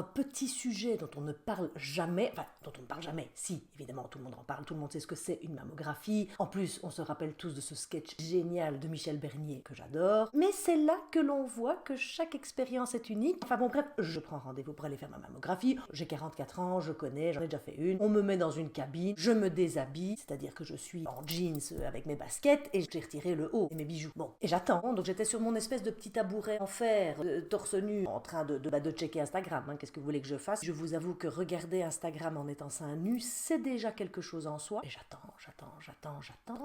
Un petit sujet dont on ne parle jamais, enfin dont on ne parle jamais, si évidemment tout le monde en parle, tout le monde sait ce que c'est une mammographie. En plus, on se rappelle tous de ce sketch génial de Michel Bernier que j'adore. Mais c'est là que l'on voit que chaque expérience est unique. Enfin bon bref, je prends rendez-vous pour aller faire ma mammographie. J'ai 44 ans, je connais, j'en ai déjà fait une. On me met dans une cabine, je me déshabille, c'est-à-dire que je suis en jeans avec mes baskets et j'ai retiré le haut et mes bijoux. Bon, et j'attends. Donc j'étais sur mon espèce de petit tabouret en fer, torse nu, en train de checker Instagram. Qu'est-ce que vous voulez que je fasse? Je vous avoue que regarder Instagram en étant seins nus, c'est déjà quelque chose en soi. Et j'attends.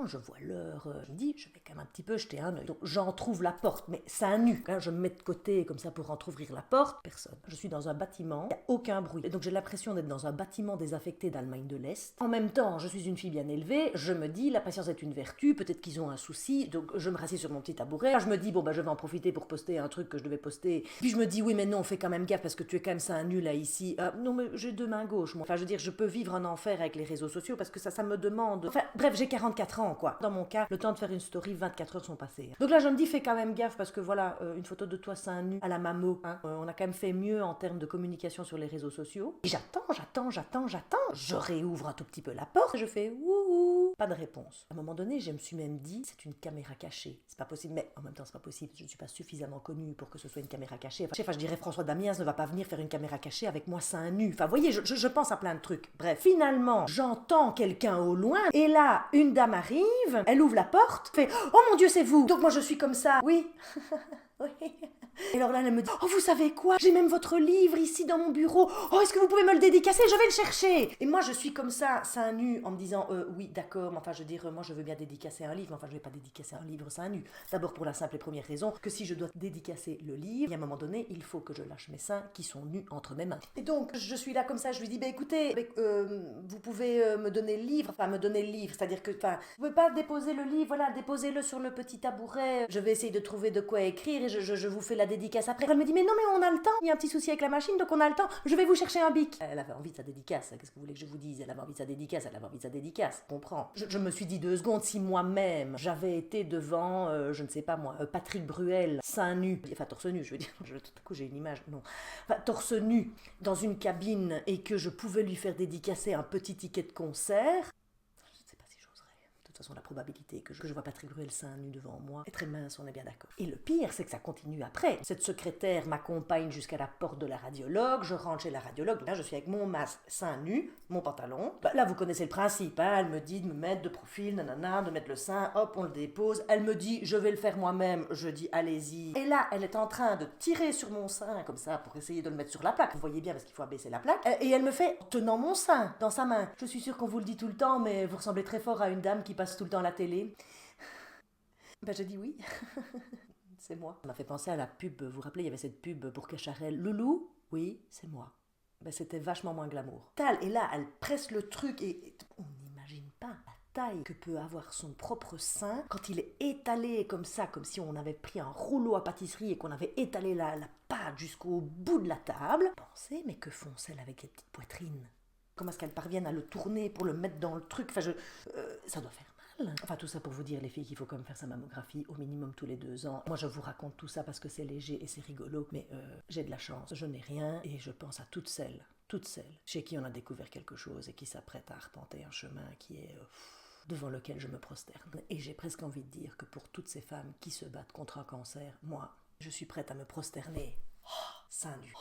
Je vois l'heure midi, je vais quand même un petit peu jeter un œil. Donc j'entrouvre la porte, mais seins nus. Je me mets de côté comme ça pour entrouvrir la porte. Personne. Je suis dans un bâtiment, il n'y a aucun bruit. Et donc j'ai l'impression d'être dans un bâtiment désaffecté d'Allemagne de l'Est. En même temps, je suis une fille bien élevée, je me dis la patience est une vertu, peut-être qu'ils ont un souci, donc je me rassis sur mon petit tabouret. Je me dis bon je vais en profiter pour poster un truc que je devais poster. Puis je me dis oui mais non, fais quand même gaffe parce que tu es quand même seins nus là ici. Non mais j'ai deux mains gauches moi. Enfin je veux dire, je peux vivre un enfer avec les réseaux sociaux parce que ça me demande. Enfin bref, j'ai 44 ans quoi. Dans mon cas, le temps de faire une story, 24 heures sont passées. Donc là je me dis fais quand même gaffe parce que voilà, une photo de toi seins nus à la mammo, on a quand même fait mieux en termes de communication sur les réseaux sociaux. Et j'attends. Je réouvre un tout petit peu la porte, je fais ouh, pas de réponse. À un moment donné, je me suis même dit c'est une caméra cachée. C'est pas possible, mais en même temps c'est pas possible. Je ne suis pas suffisamment connue pour que ce soit une caméra cachée. Enfin, je dirais François Damiens ne va pas venir faire une caméra cachée avec moi seins nus. Enfin, vous voyez, je pense à plein de trucs. Bref, finalement, j'entends quelqu'un au loin et là, une dame arrive, elle ouvre la porte, fait oh mon Dieu, c'est vous. Donc moi je suis comme ça. Oui. Oui. Et alors là, elle me dit oh, vous savez quoi? J'ai même votre livre ici dans mon bureau. Oh, est-ce que vous pouvez me le dédicacer? Je vais le chercher. Et moi, je suis comme ça, seins nus, en me disant oui, d'accord, mais enfin, je veux dire, moi, je veux bien dédicacer un livre, mais enfin, je vais pas dédicacer un livre seins nus. D'abord, pour la simple et première raison que si je dois dédicacer le livre, à un moment donné, il faut que je lâche mes seins qui sont nus entre mes mains. Et donc, je suis là comme ça, je lui dis écoutez, vous pouvez me donner le livre, c'est-à-dire que, enfin, vous pouvez pas déposer le livre, voilà, déposez-le sur le petit tabouret. Je vais essayer de trouver de quoi écrire et je vous fais la dédicace après. Elle me dit mais non mais on a le temps, il y a un petit souci avec la machine donc on a le temps, je vais vous chercher un bic. Elle avait envie de sa dédicace, qu'est-ce que vous voulez que je vous dise? Elle avait envie de sa dédicace, je comprends. Je me suis dit 2 secondes, si moi-même j'avais été devant, je ne sais pas moi, Patrick Bruel, seins nus, enfin torse nu je veux dire, tout à coup j'ai une image, non, enfin torse nu dans une cabine et que je pouvais lui faire dédicacer un petit ticket de concert, de toute façon, la probabilité que je vois Patrick Bruel seins nu devant moi est très mince, on est bien d'accord. Et le pire, c'est que ça continue après. Cette secrétaire m'accompagne jusqu'à la porte de la radiologue, je rentre chez la radiologue, là je suis avec mon masque, seins nu, mon pantalon. Là vous connaissez le principe, elle me dit de me mettre de profil, nanana, de mettre le sein, hop, on le dépose. Elle me dit, je vais le faire moi-même, je dis, allez-y. Et là, elle est en train de tirer sur mon sein, comme ça, pour essayer de le mettre sur la plaque. Vous voyez bien, parce qu'il faut abaisser la plaque. Et elle me fait, tenant mon sein dans sa main. Je suis sûre qu'on vous le dit tout le temps, mais vous ressemblez très fort à une dame qui passe tout le temps à la télé. Je dis oui, c'est moi. Ça m'a fait penser à la pub, vous vous rappelez, il y avait cette pub pour Cacharel. Loulou? Oui, c'est moi. C'était vachement moins glamour. Et là, elle presse le truc et on n'imagine pas la taille que peut avoir son propre sein quand il est étalé comme ça, comme si on avait pris un rouleau à pâtisserie et qu'on avait étalé la pâte jusqu'au bout de la table. Pensez, mais que font celles avec les petites poitrines? Comment est-ce qu'elles parviennent à le tourner pour le mettre dans le truc? Enfin, ça doit faire mal. Enfin, tout ça pour vous dire, les filles, qu'il faut quand même faire sa mammographie au minimum tous les 2 ans. Moi, je vous raconte tout ça parce que c'est léger et c'est rigolo, mais j'ai de la chance. Je n'ai rien et je pense à toutes celles chez qui on a découvert quelque chose et qui s'apprêtent à arpenter un chemin qui est devant lequel je me prosterne. Et j'ai presque envie de dire que pour toutes ces femmes qui se battent contre un cancer, moi, je suis prête à me prosterner. Seins nus.